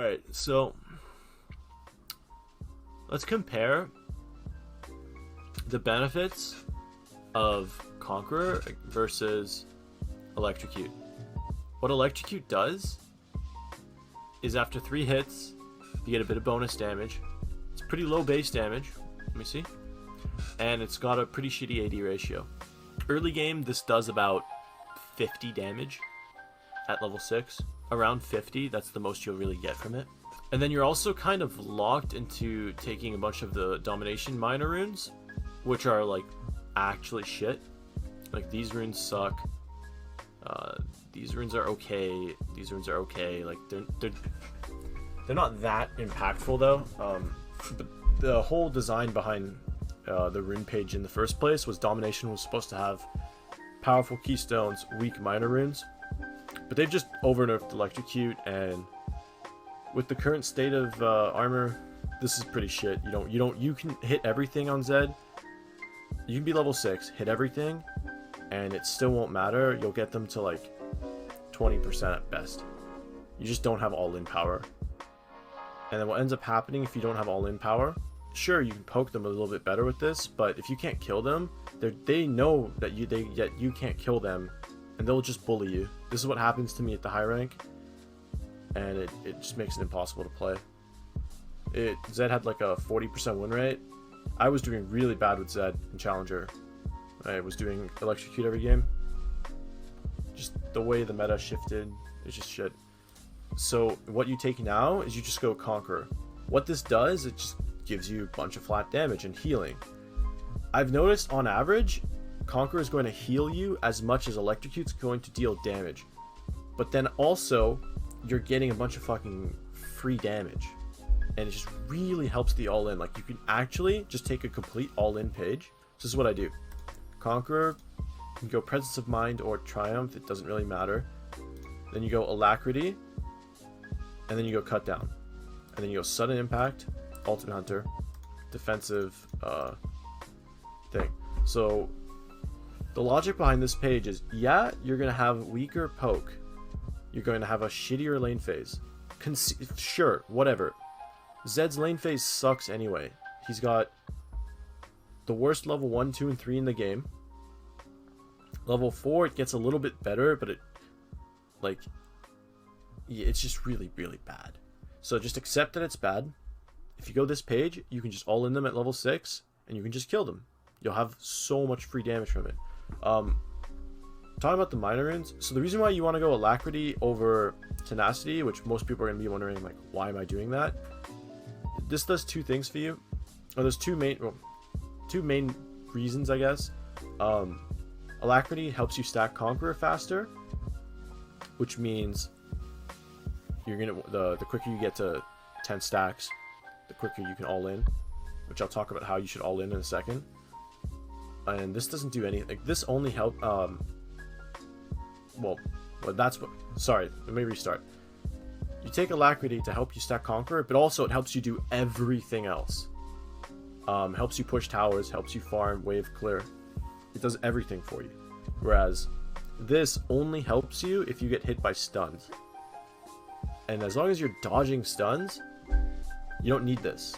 Alright, so let's compare the benefits of Conqueror versus Electrocute. What Electrocute does is after 3 hits, you get a bit of bonus damage. It's pretty low base damage. Let me see. And it's got a pretty shitty AD ratio. Early game, this does about 50 damage at level 6. Around 50, that's the most you'll really get from it. And then you're also kind of locked into taking a bunch of the domination minor runes, which are like actually shit. Like these runes suck. These runes are okay. These runes are okay. Like they're not that impactful though. The whole design behind the rune page in the first place was domination was supposed to have powerful keystones, weak minor runes, but they've just over-nerfed Electrocute, and with the current state of armor, this is pretty shit. You can hit everything on Zed. You can be level 6, hit everything, and it still won't matter. You'll get them to like 20% at best. You just don't have all-in power. And then what ends up happening if you don't have all-in power, sure, you can poke them a little bit better with this, but if you can't kill them, they know that you can't kill them, and they'll just bully you. This is what happens to me at the high rank, and it just makes it impossible to play. Zed had like a 40% win rate. I was doing really bad with Zed in Challenger. I was doing Electrocute every game. Just the way the meta shifted is just shit. So what you take now is you just go Conqueror. What this does, it just gives you a bunch of flat damage and healing. I've noticed on average, Conqueror is going to heal you as much as Electrocute's going to deal damage. But then also, you're getting a bunch of fucking free damage. And it just really helps the all-in. Like, you can actually just take a complete all-in page. So this is what I do. Conqueror, you can go Presence of Mind or Triumph, it doesn't really matter. Then you go Alacrity, and then you go Cut Down. And then you go Sudden Impact, Ultimate Hunter, Defensive thing. So the logic behind this page is, yeah, you're going to have weaker poke. You're going to have a shittier lane phase. Sure, whatever. Zed's lane phase sucks anyway. He's got the worst level 1, 2, and 3 in the game. Level 4, it gets a little bit better, but it's just really, really bad. So just accept that it's bad. If you go this page, you can just all in them at level 6, and you can just kill them. You'll have so much free damage from it. Talking about the minor runes, so the reason why you want to go Alacrity over Tenacity, which most people are going to be wondering, like, why am I doing that? This does 2 things for you. Oh, there's two main reasons, I guess. Alacrity helps you stack Conqueror faster, which means you're gonna the quicker you get to 10 stacks, the quicker you can all in, which I'll talk about how you should all in a second. And this doesn't do anything. Like, this only help. Sorry, let me restart. You take Alacrity to help you stack Conqueror, but also it helps you do everything else. Helps you push towers, helps you farm, wave clear. It does everything for you. Whereas this only helps you if you get hit by stuns. And as long as you're dodging stuns, you don't need this.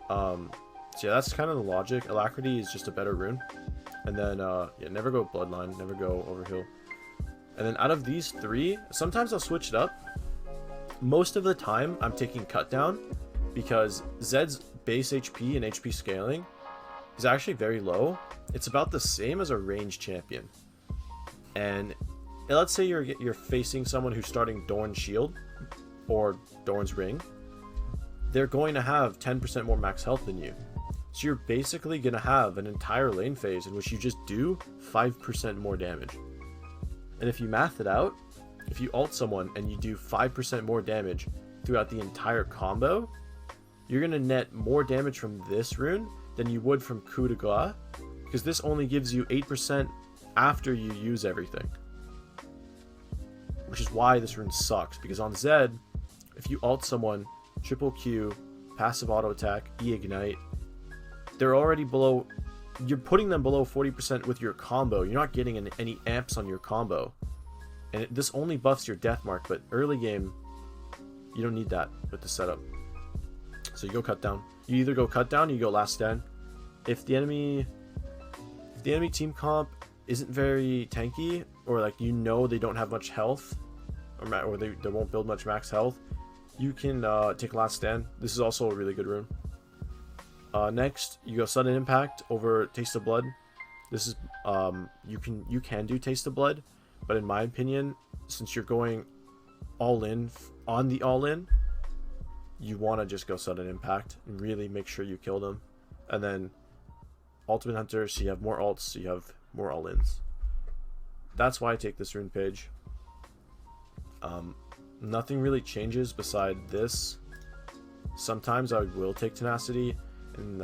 So yeah, that's kind of the logic. Alacrity is just a better rune. And then, yeah, never go Bloodline, never go Overheal. And then out of these 3, sometimes I'll switch it up. Most of the time, I'm taking Cut Down, because Zed's base HP and HP scaling is actually very low. It's about the same as a ranged champion. And let's say you're facing someone who's starting Dorn's Shield or Dorn's Ring. They're going to have 10% more max health than you. So you're basically going to have an entire lane phase in which you just do 5% more damage. And if you math it out, if you ult someone and you do 5% more damage throughout the entire combo, you're going to net more damage from this rune than you would from Coup de Grace, because this only gives you 8% after you use everything. Which is why this rune sucks, because on Zed, if you ult someone, triple Q, passive auto attack, E-ignite, they're already below, you're putting them below 40% with your combo. You're not getting any amps on your combo. And this only buffs your death mark, but early game, You don't need that with the setup. So you go cut down. You either go cut down or you go last stand. If the enemy team comp isn't very tanky, or like you know they don't have much health, or they won't build much max health, you can take last stand. This is also a really good rune. Next, you go sudden impact over taste of blood. This is you can do taste of blood, but in my opinion, since you're going all in on the all in, you want to just go sudden impact and really make sure you kill them. And then ultimate hunter, so you have more ults, so you have more all ins. That's why I take this rune page. Nothing really changes beside this. Sometimes I will take tenacity, and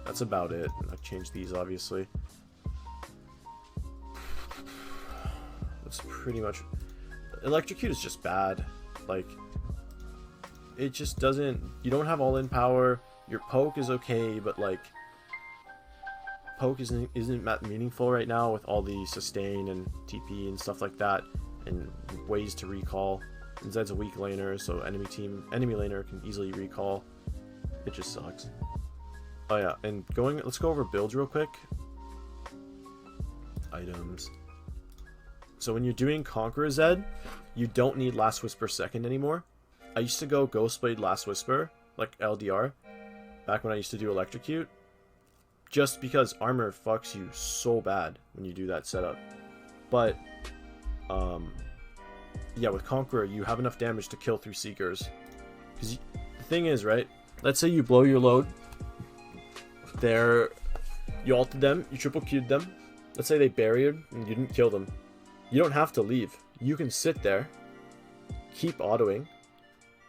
that's about it. I've changed these, obviously. That's pretty much... Electrocute is just bad. Like, it just doesn't... You don't have all-in power. Your poke is okay, but like... Poke isn't that meaningful right now with all the sustain and TP and stuff like that, and ways to recall. And Zed's a weak laner, so enemy laner can easily recall. It just sucks. Oh yeah, and let's go over builds real quick. Items. So when you're doing Conqueror Zed, you don't need Last Whisper second anymore. I used to go Ghostblade Last Whisper, like LDR, back when I used to do Electrocute, just because armor fucks you so bad when you do that setup. But yeah, with Conqueror, you have enough damage to kill 3 Seekers. Because the thing is, right? Let's say you blow your load. You ulted them, you triple Q'd them. Let's say they barriered and you didn't kill them. You don't have to leave. You can sit there, keep autoing.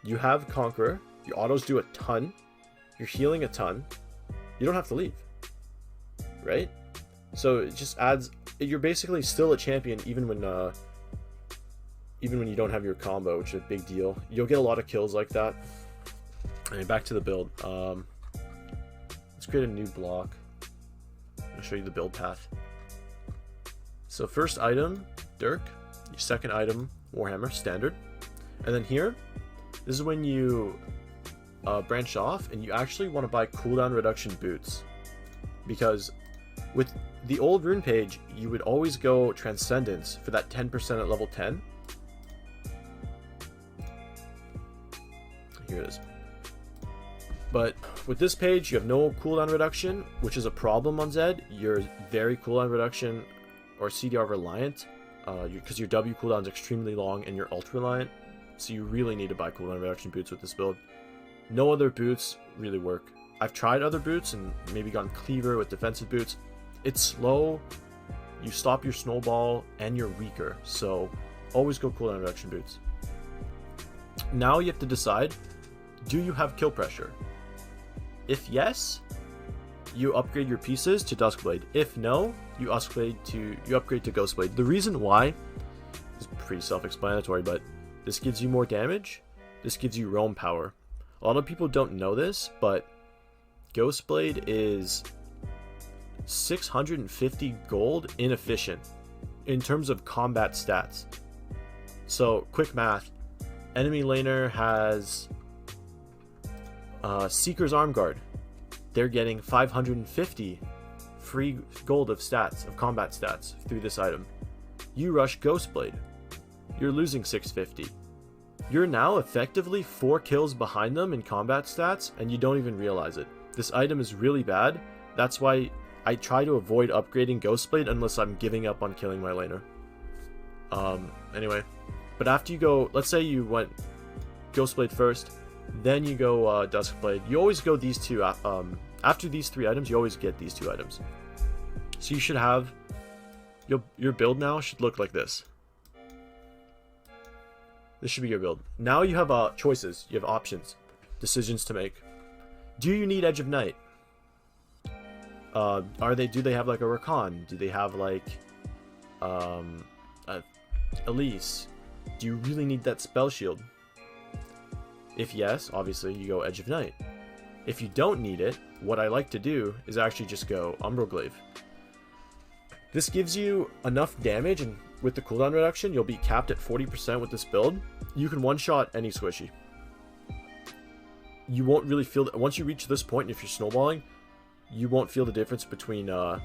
You have Conqueror. Your autos do a ton. You're healing a ton. You don't have to leave. Right? So it just adds... You're basically still a champion even when you don't have your combo, which is a big deal. You'll get a lot of kills like that. Anyway, back to the build. Let's create a new block. I'll show you the build path. So first item, Dirk. Your second item, Warhammer, standard. And then here, this is when you branch off and you actually want to buy cooldown reduction boots. Because with the old rune page, you would always go Transcendence for that 10% at level 10. Here it is. But with this page, you have no cooldown reduction, which is a problem on Zed. You're very cooldown reduction or CDR reliant, because your W cooldown is extremely long and you're ult reliant. So you really need to buy cooldown reduction boots with this build. No other boots really work. I've tried other boots and maybe gone Cleaver with defensive boots. It's slow, you stop your snowball, and you're weaker. So always go cooldown reduction boots. Now you have to decide, do you have kill pressure? If yes, you upgrade your pieces to Duskblade. If no, you upgrade to Ghostblade. The reason why is pretty self-explanatory, but this gives you more damage. This gives you roam power. A lot of people don't know this, but Ghostblade is 650 gold inefficient in terms of combat stats. So, quick math. Enemy laner has Seeker's Arm Guard. They're getting 550 free gold of stats, of combat stats through this item. You rush Ghostblade. You're losing 650. You're now effectively 4 kills behind them in combat stats, and you don't even realize it. This item is really bad. That's why I try to avoid upgrading Ghostblade unless I'm giving up on killing my laner. Anyway. But after you go, let's say you went Ghostblade first, then you go Duskblade. You always go these two, after these 3 items, you always get these 2 items. So you should have, your build now should look like this. This should be your build. Now you have choices, you have options, decisions to make. Do you need Edge of Night? Do they have like a Rakan? Do they have like Elise? Do you really need that spell shield? If yes, obviously you go Edge of Night. If you don't need it, what I like to do is actually just go Umbral Glaive. This gives you enough damage and with the cooldown reduction, you'll be capped at 40% with this build. You can one-shot any squishy. You won't really feel that once you reach this point. If you're snowballing, you won't feel the difference between the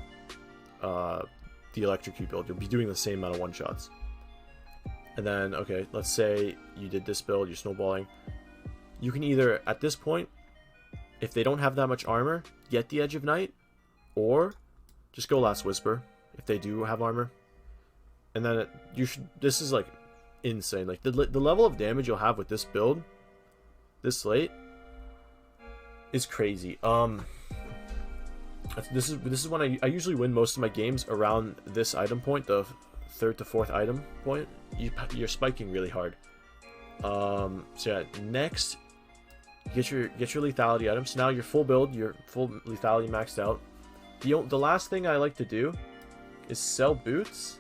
Electrocute build. You'll be doing the same amount of one-shots. And then, okay, let's say you did this build, you're snowballing. You can either, at this point, if they don't have that much armor, get the Edge of Night, or just go Last Whisper if they do have armor. And then you should. This is like insane. Like the level of damage you'll have with this build, this late, is crazy. This is when I usually win most of my games around this item point, the 3rd to 4th item point. You're spiking really hard. So yeah, next, get your lethality item. So now your full build, your full lethality maxed out. The last thing I like to do is sell boots,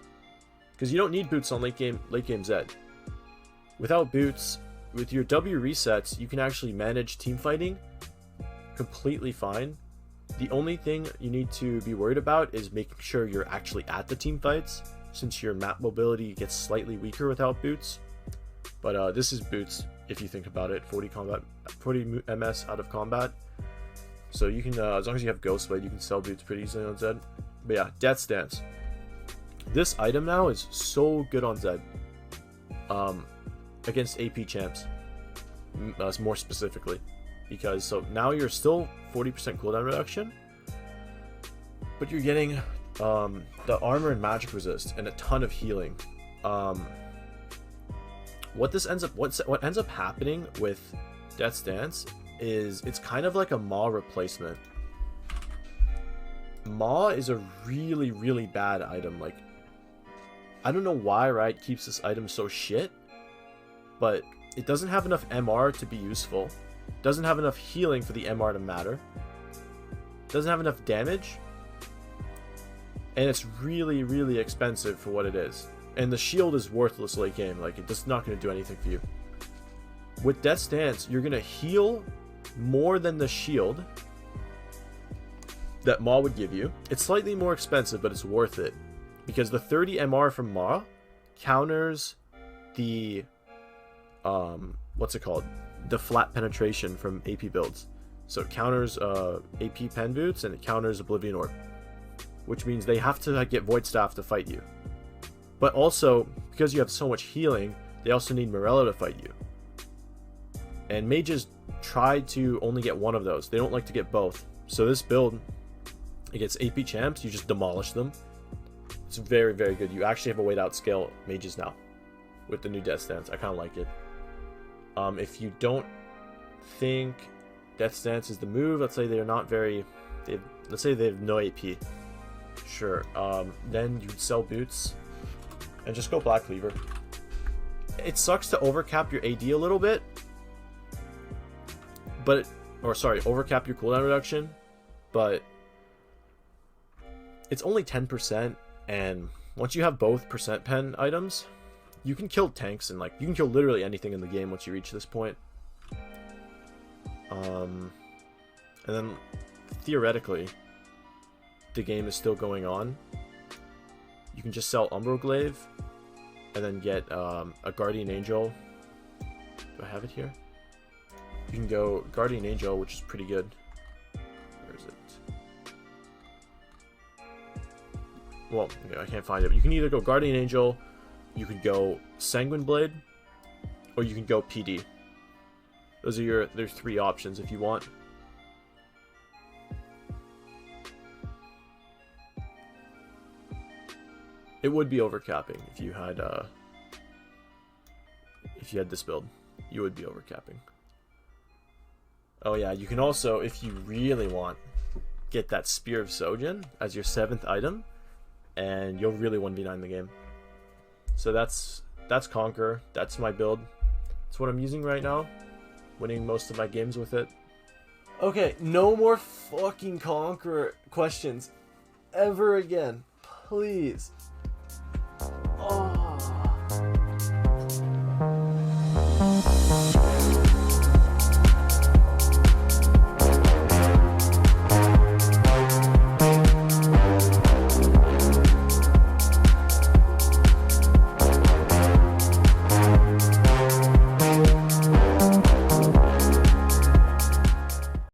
because you don't need boots on late game Zed. Without boots, with your W resets, you can actually manage team fighting completely fine. The only thing you need to be worried about is making sure you're actually at the team fights, since your map mobility gets slightly weaker without boots. But this is boots if you think about it. 40 MS out of combat. So you can, as long as you have Ghost Blade, you can sell boots pretty easily on Zed. But yeah, Death Stance. This item now is so good on Zed. Against AP champs. More specifically. Because, so now you're still 40% cooldown reduction. But you're getting the armor and magic resist and a ton of healing. What ends up happening with Death Stance is it's kind of like a Maw replacement. Maw is a really, really bad item. Like, I don't know why Riot keeps this item so shit, but it doesn't have enough MR to be useful. Doesn't have enough healing for the MR to matter. Doesn't have enough damage. And it's really, really expensive for what it is. And the shield is worthless late game. Like, it's not going to do anything for you. With Death Stance, you're going to heal more than the shield that Maw would give you. It's slightly more expensive, but it's worth it. Because the 30 MR from Maw counters the... what's it called? The flat penetration from AP builds. So it counters AP pen boots, and it counters Oblivion Orb. Which means they have to get Void Staff to fight you. But also, because you have so much healing, they also need Morello to fight you. And mages try to only get one of those. They don't like to get both. So this build, against AP champs, you just demolish them. It's very, very good. You actually have a way to outscale mages now with the new Death Stance. I kind of like it. If you don't think Death Stance is the move, let's say they're not very... let's say they have no AP. Sure. Then you'd sell boots and just go Black Cleaver. It sucks to overcap your AD a little bit, but overcap your cooldown reduction, but it's only 10%, and once you have both percent pen items, you can kill tanks, and like you can kill literally anything in the game once you reach this point. And then theoretically, the game is still going on. You can just sell Umbroglaive and then get a Guardian Angel. Do I have it here? You can go Guardian Angel, which is pretty good. Where is it? Well, okay, I can't find it. But you can either go Guardian Angel, you could go Sanguine Blade, or you can go PD. Those are there's 3 options if you want. It would be overcapping if you had this build. You would be overcapping. Oh yeah, you can also, if you really want, get that Spear of Sojin as your 7th item, and you'll really 1v9 the game. So that's Conqueror. That's my build. That's what I'm using right now. Winning most of my games with it. Okay, no more fucking Conqueror questions ever again. Please.